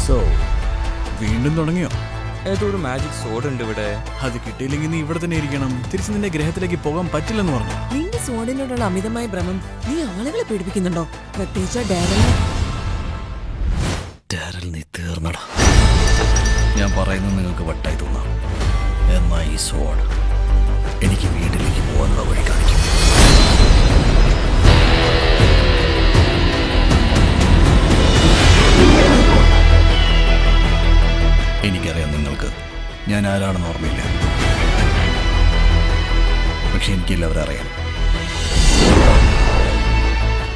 So വീണ്ടും തുടങ്ങിയോ? ഏതോ ഒരു മാജിക് സോഡ് ഉണ്ട് ഇവിടെ. അത് കിട്ടിയില്ലെങ്കിൽ നീ ഇവിടെ തന്നെ ഇരിക്കണം. തിരിച്ച് നിന്റെ ഗ്രഹത്തിലേക്ക് പോകാൻ പറ്റില്ലെന്ന് പറഞ്ഞു. നിന്റെ സോഡിനോടുള്ള അമിതമായ ഭ്രമം നീ ആളുകളെ പേടിപ്പിക്കുന്നുണ്ടോ? പ്രത്യേകിച്ച് ഡാരലിനെ. ഡാരൽ, നീ തീർന്നടാ. ഞാൻ പറയുന്നത് നിങ്ങൾക്ക് വട്ടായി തോന്നാം. എന്നാൽ ഈ സോഡ് എനിക്ക് വീട്ടിലേക്ക് പോകാനുള്ള വഴി കാണിക്കും. എനിക്കറിയാം നിങ്ങൾക്ക് ഞാൻ ആരാണെന്ന് ഓർമ്മയില്ല. പക്ഷെ എനിക്കെല്ലാവരും അറിയാം.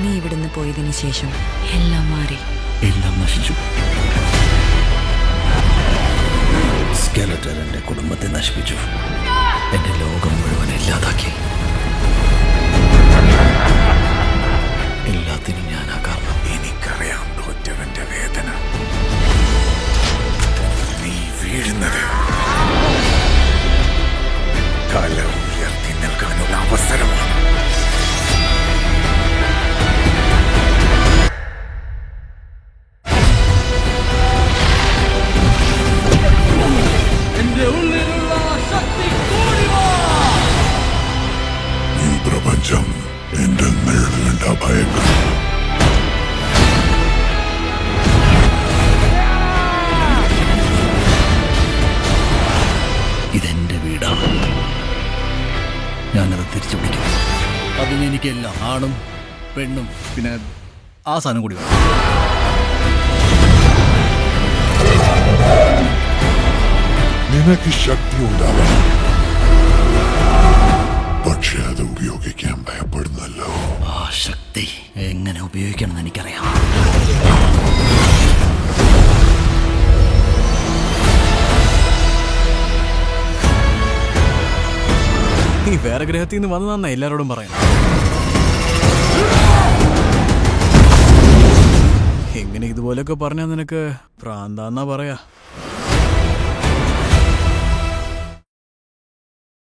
നീ ഇവിടുന്ന് പോയതിനു ശേഷം എല്ലാം മാറി, എല്ലാം നശിച്ചു. സ്കെലറ്റർ എൻ്റെ കുടുംബത്തെ നശിപ്പിച്ചു. എൻ്റെ ലോകം മുഴുവൻ ഇല്ലാതാക്കി. എല്ലാത്തിനും ഞാനാ കാരണം. എനിക്കറിയാം തോറ്റവന്റെ വേദന. നീ വീഴുന്നത് തല ഉയർത്തി നിൽക്കാനുള്ള അവസരമാണ്. ഈ പ്രപഞ്ചം എന്റെ നേടേണ്ട ഭയങ്ങൾ. ഇതെന്റെ വീടാണ്. ഞാനത് തിരിച്ചു പിടിക്കും. അതിന് എനിക്കെല്ലാം ആണും പെണ്ണും പിന്നെ ആ സാധനം കൂടി വേണം. നിനക്ക് ശക്തി ഉണ്ടാവണം, പക്ഷെ അത് ഉപയോഗിക്കാൻ ഭയപ്പെടുന്നല്ലോ. ആ ശക്തി എങ്ങനെ ഉപയോഗിക്കണമെന്ന് എനിക്കറിയാം. നീ വേറെ ഗ്രഹത്തിൽ നിന്ന് വന്നതാന്നാ എല്ലാരോടും പറയണം. എങ്ങനെ ഇതുപോലെയൊക്കെ പറഞ്ഞാൽ നിനക്ക് പ്രാന്താന്നാ പറയാ.